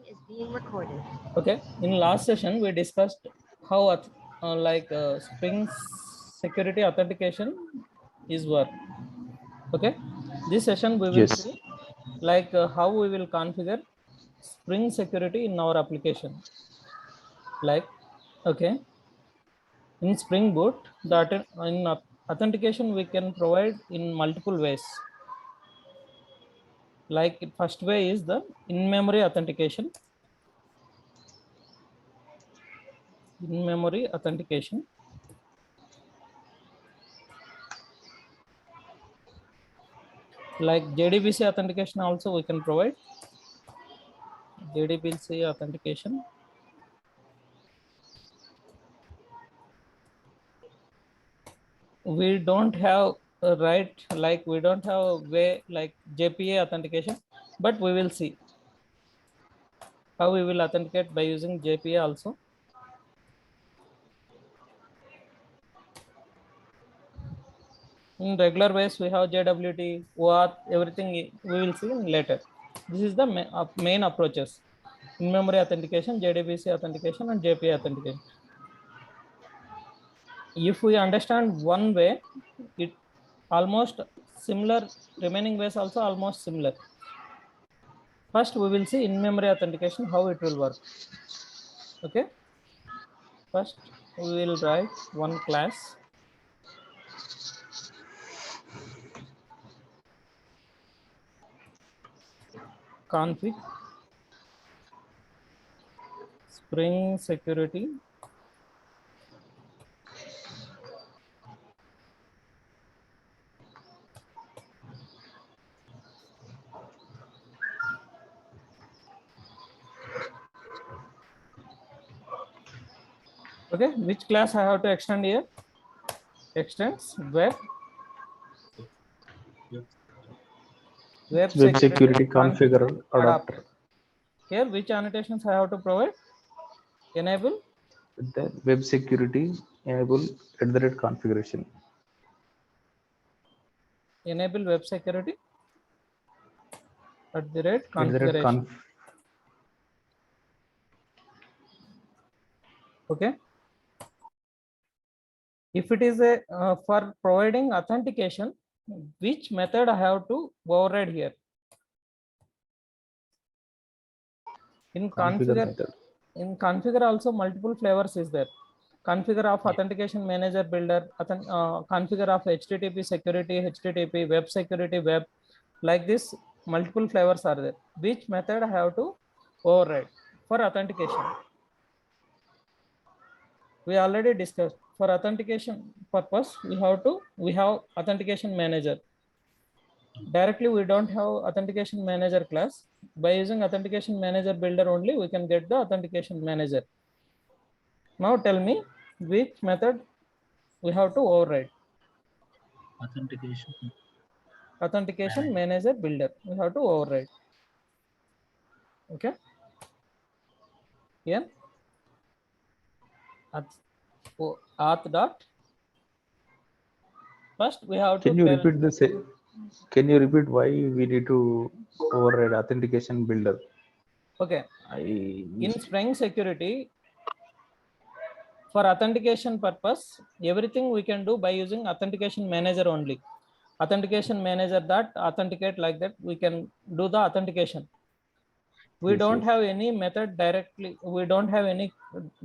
is being recorded. Okay, in last session we discussed how Spring security authentication is work. Okay, this session we will Yes. see how we will configure Spring security in our application. Like, okay, in Spring Boot, authentication we can provide in multiple ways. Like, first way is the in-memory authentication. In-memory authentication. Like JDBC authentication also we can provide. JDBC authentication. We don't have a right, like we don't have a way like JPA authentication, but we will see how we will authenticate by using JPA also. In regular ways, we have JWT, OAuth, everything we will see later. This is the main approaches: in-memory authentication, JDBC authentication, and JPA authentication. If we understand one way, it almost similar. Remaining ways also almost similar. First, we will see in-memory authentication, how it will work. Okay. First, we will write one class. Config Spring security okay, which class I have to extend here? Extends web Security configure adapter. Here, which annotations I have to provide? Enable Then web security enable @configuration. Enable web security @configuration. Okay. If it is a for providing authentication, which method I have to override here? In configure also multiple flavors is there. Configure of authentication manager builder, configure of HTTP security, HTTP web security, web, like this multiple flavors are there. Which method I have to override for authentication? We already discussed. For authentication purpose, we have authentication manager. Directly we don't have authentication manager class. By using authentication manager builder only, we can get the authentication manager. Now tell me which method we have to override. Authentication manager builder we have to override. Okay. Here auth dot. First we have to repeat this? Can you repeat why we need to override authentication builder? Okay. In Spring security, for authentication purpose, everything we can do by using authentication manager only. Authentication manager that authenticate like that, we can do the authentication. We don't have any method directly. We don't have any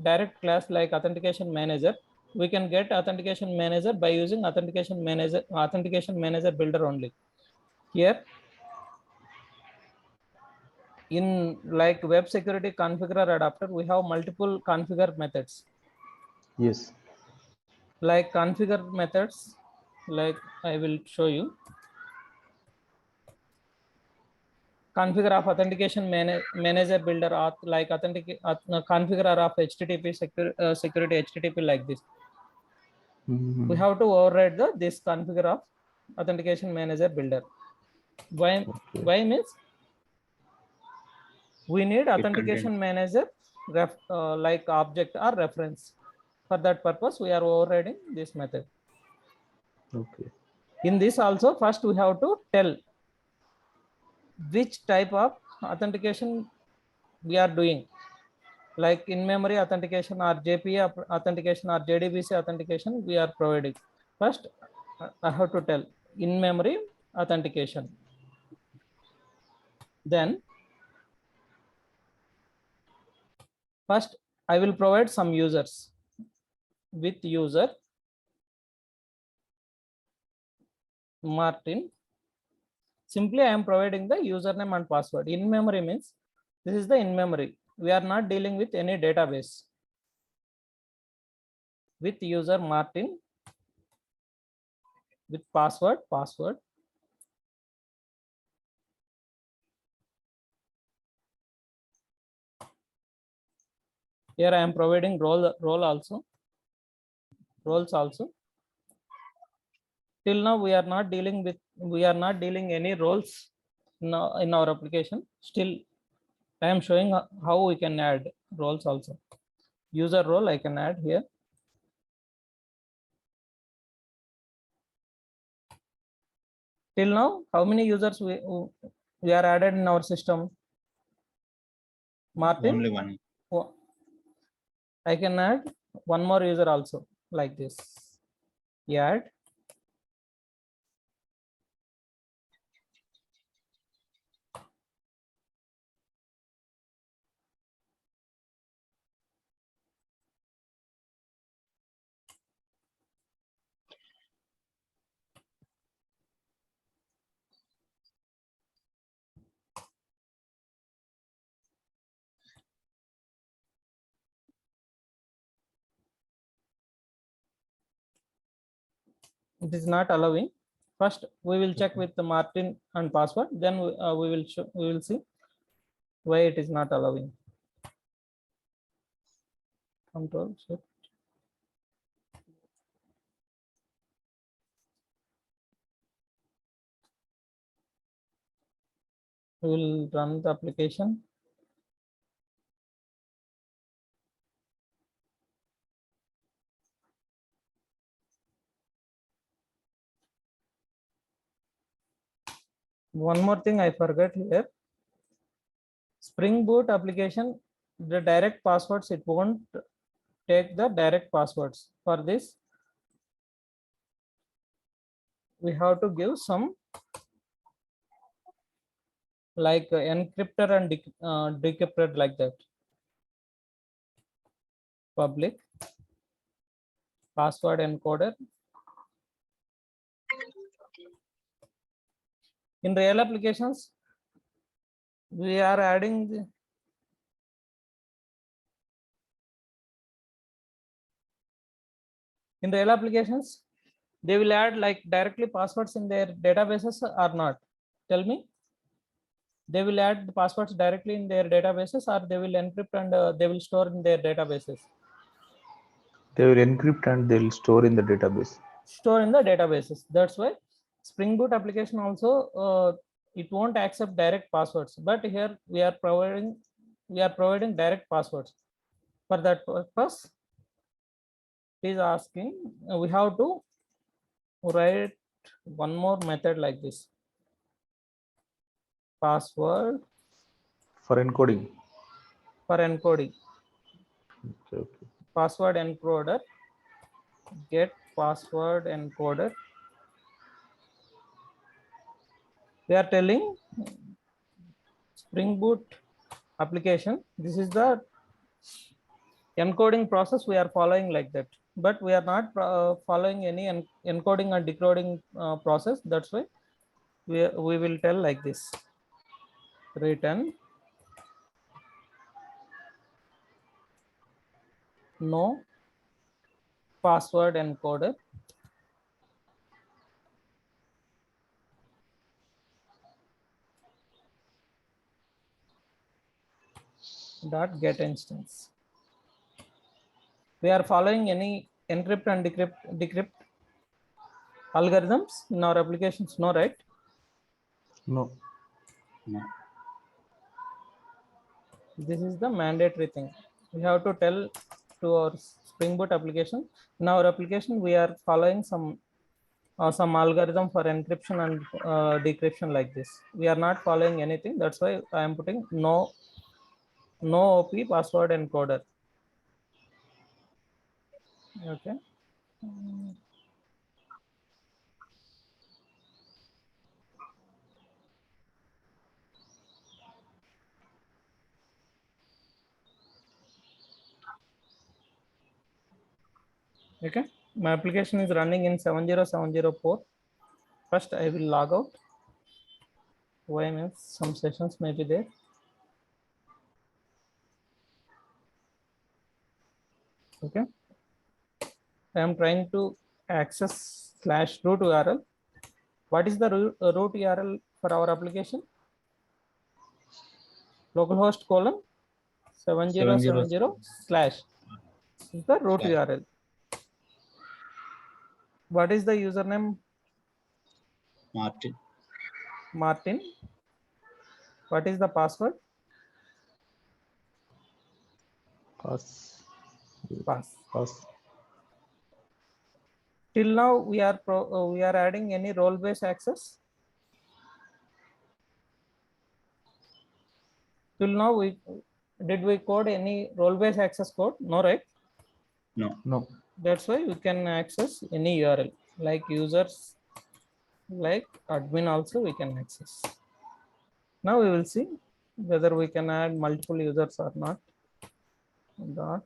direct class like authentication manager. We can get authentication manager by using authentication manager builder only. Here in like web security configure adapter, we have multiple configure methods. Yes. Like configure methods, like I will show you. Configure of authentication manager builder auth, like configure of HTTP security HTTP like this. We have to override this configure of authentication manager builder. Why means we need authentication manager like object or reference. For that purpose, we are overriding this method. Okay. In this also, first we have to tell which type of authentication we are doing, like in-memory authentication or JPA authentication or JDBC authentication we are providing. First, I have to tell in-memory authentication. Then, first I will provide some users with user Martin. Simply I am providing the username and password. In-memory means this is the in-memory. We are not dealing with any database. With user Martin, with password. Here I am providing roles also. Till now we are not dealing any roles in our application. Still I am showing how we can add roles also. User role I can add here. Till now, how many users we are added in our system? Martin? Only one. Oh, I can add one more user also like this. Add. It is not allowing. First, we will check with the Martin and password. Then we will see why it is not allowing. Control shift. We will run the application. One more thing I forgot here. Spring Boot application, the direct passwords, it won't take the direct passwords. For this, we have to give some like encryptor and decryptor like that. Public password encoder. In real applications, we are adding in real applications, they will add like directly passwords in their databases or not? Tell me. They will add the passwords directly in their databases, or they will encrypt and they will store in their databases? They will encrypt and they will store in the database. Store in the databases. That's why Spring Boot application also it won't accept direct passwords, but here we are providing direct passwords. For that purpose, it is asking we have to write one more method like this. Password For encoding. Okay. Password encoder, get password encoder. We are telling Spring Boot application, this is the encoding process we are following like that, but we are not following any encoding and decoding process. That's why we will tell like this: return no password encoder dot get instance. We are following any encrypt and decrypt algorithms in our applications? No, right? No. No. This is the mandatory thing. We have to tell to our Spring Boot application. In our application, we are following some algorithm for encryption and decryption like this. We are not following anything. That's why I am putting no No OP password encoder. Okay. Okay, my application is running in 70704. First, I will log out. Why means some sessions may be there. Okay, I am trying to access /root URL. What is the root URL for our application? Localhost : 7070 / is the root URL. What is the username? Martin. What is the password? Pass. Pass. Till now we are adding any role based access. Till now did we code any role based access code? No, right? No. That's why we can access any URL like users, like admin also we can access. Now we will see whether we can add multiple users or not. Dot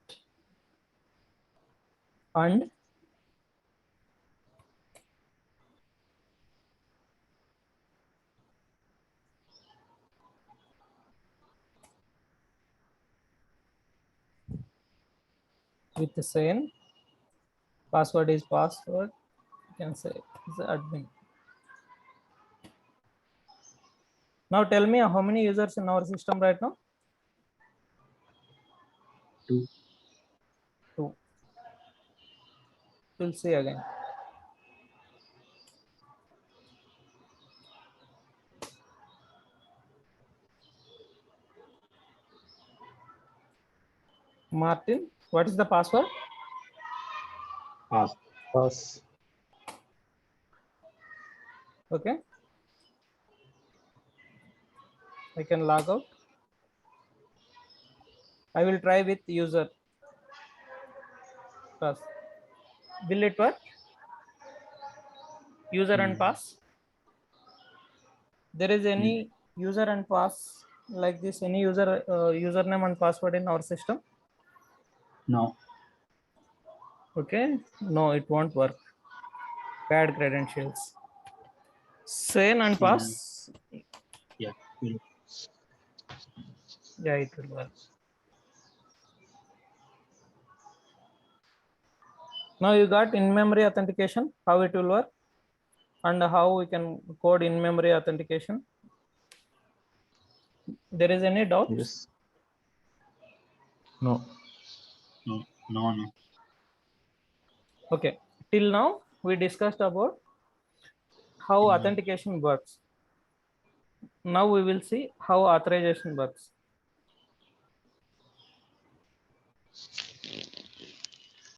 and with the same password is password, you can say is admin. Now tell me how many users in our system right now? 2. We'll see again. Martin, what is the password? Pass. Okay. I can log out. I will try with user. Pass. Will it work? User and pass. There is any user and pass like this? Any user username and password in our system? No. Okay. No, it won't work. Bad credentials. Sane and pass. Yeah. Yeah, it will work. Now you got in-memory authentication, how it will work and how we can code in-memory authentication. There is any doubt? Yes. No. No. Okay. Till now we discussed about how authentication works. Now we will see how authorization works.